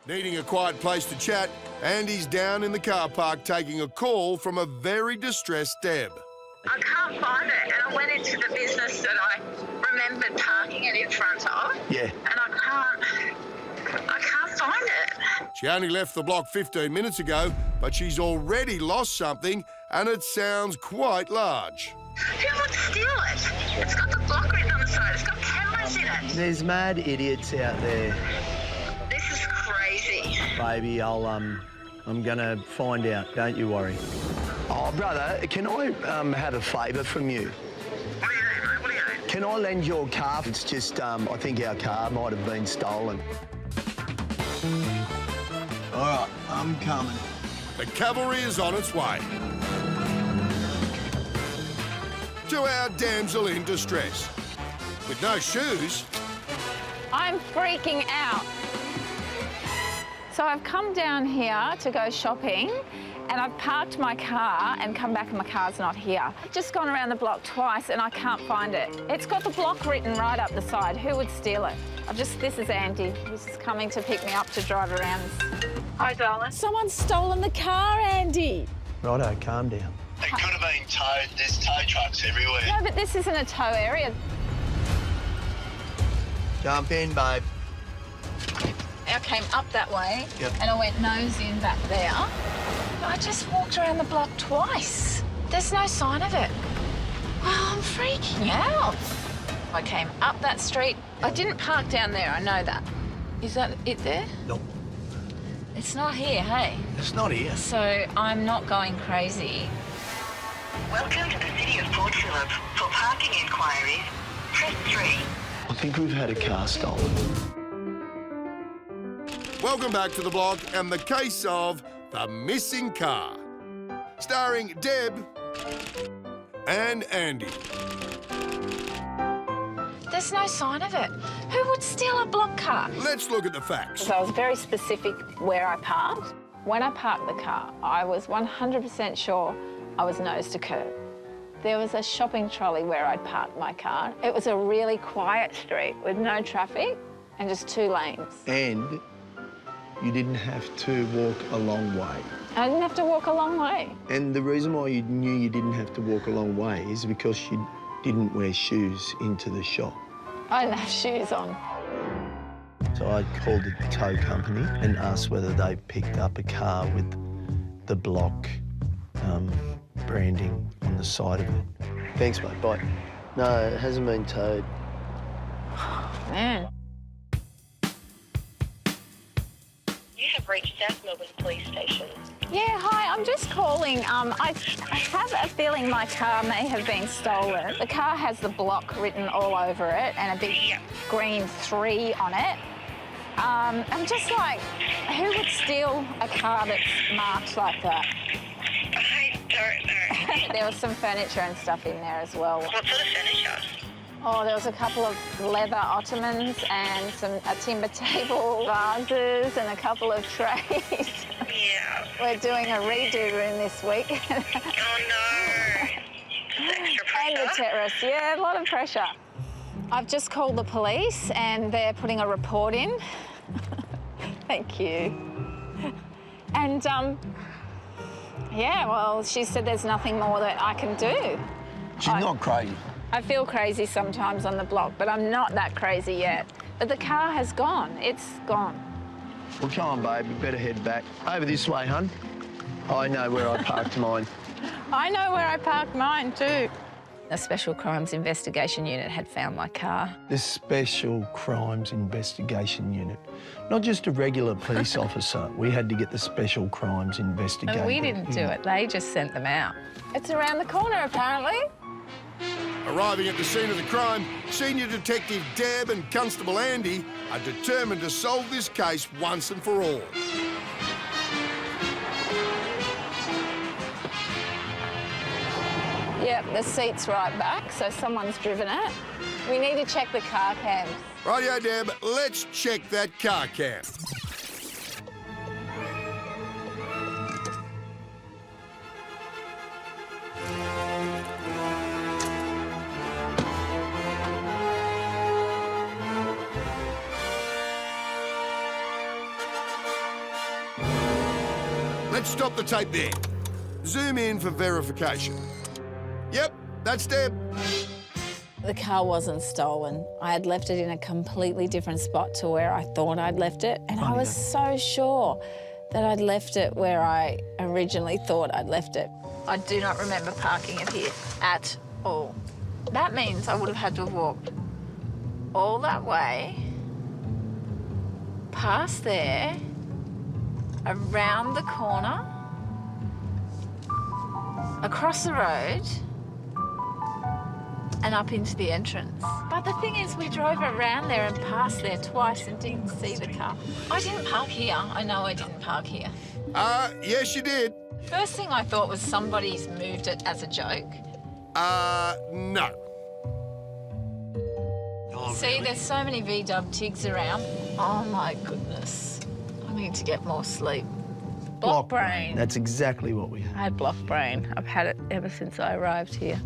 Needing a quiet place to chat, Andy's down in the car park taking a call from a very distressed Deb. I can't find it, and I went into the business that I remembered parking it in front of. Yeah. And I can't find it. She only left the block 15 minutes ago, but she's already lost something, and it sounds quite large. Who would steal it? It's got the block written on the side. It's got cameras in it. There's mad idiots out there. This is crazy. Baby, I'm gonna find out, don't you worry. Oh, brother, can I have a favour from you? What do you need, mate? What do you need? Can I lend your car? It's just, I think our car might have been stolen. All right, I'm coming. The cavalry is on its way. To our damsel in distress. With no shoes, I'm freaking out. So I've come down here to go shopping and I've parked my car and come back and my car's not here. I've just gone around the block twice and I can't find it. It's got the block written right up the side. Who would steal it? This is Andy, who's coming to pick me up to drive around. Hi, darling. Someone's stolen the car, Andy. Righto, calm down. It could have been towed. There's tow trucks everywhere. No, but this isn't a tow area. Jump in, babe. I came up that way Yep. and I went nose in back there. I just walked around the block twice. There's no sign of it. Well, I'm freaking out. I came up that street. I didn't park down there, I know that. Is that it there? Nope. It's not here, hey? It's not here. So I'm not going crazy. Welcome to the City of Port Phillip. For parking inquiries, press 3. I think we've had a car stolen. welcome back to the block and the case of the missing car. Starring Deb and Andy. There's no sign of it. Who would steal a block car? Let's look at the facts. So I was very specific where I parked. When I parked the car, I was 100% sure I was nose to curb. There was a shopping trolley where I'd parked my car. It was a really quiet street with no traffic and just 2 lanes. And you didn't have to walk a long way. I didn't have to walk a long way. And the reason why you knew you didn't have to walk a long way is because you didn't wear shoes into the shop. I didn't have shoes on. So I called the tow company and asked whether they picked up a car with the block branding on the side of it. Thanks, mate. Bye. No, it hasn't been towed. Man. You have reached South Melbourne Police Station. Yeah, hi, I'm just calling. I have a feeling my car may have been stolen. The car has the block written all over it and a big green 3 on it. I'm just like, who would steal a car that's marked like that? I don't know. There was some furniture and stuff in there as well. What sort of furniture? Oh, there was a couple of leather ottomans and a timber table, vases and a couple of trays. Yeah. We're doing a redo room this week. Oh, no. Extra And the pressure. terrace, yeah, a lot of pressure. I've just called the police and they're putting a report in. Thank you. And, yeah, well, she said there's nothing more that I can do. She's not crazy. I feel crazy sometimes on the block, but I'm not that crazy yet. But the car has gone. It's gone. Well, come on, babe. We better head back. Over this way, hun. I know where I parked mine. I know where I parked mine too. The Special Crimes Investigation Unit had found my car. The Special Crimes Investigation Unit. Not just a regular police officer. We had to get the Special Crimes Investigator. And we didn't do it. They just sent them out. It's around the corner, apparently. Arriving at the scene of the crime, Senior Detective Deb and Constable Andy are determined to solve this case once and for all. Yep, the seat's right back, so someone's driven it. We need to check the car cams. Rightio, Deb, let's check that car cam. Let's stop the tape there. Zoom in for verification. Yep, that's Deb. The car wasn't stolen. I had left it in a completely different spot to where I thought I'd left it, and I was so sure that I'd left it where I originally thought I'd left it. I do not remember parking it here at all. That means I would have had to have walked all that way, past there, around the corner, across the road, and up into the entrance. But the thing is, we drove around there and past there twice and didn't see the car. I didn't park here. I know I didn't park here. Yes, you did. First thing I thought was somebody's moved it as a joke. No. See, there's so many VW Tigs around. Oh my goodness. I need to get more sleep. Block brain. That's exactly what we have. I had block brain. I've had it ever since I arrived here.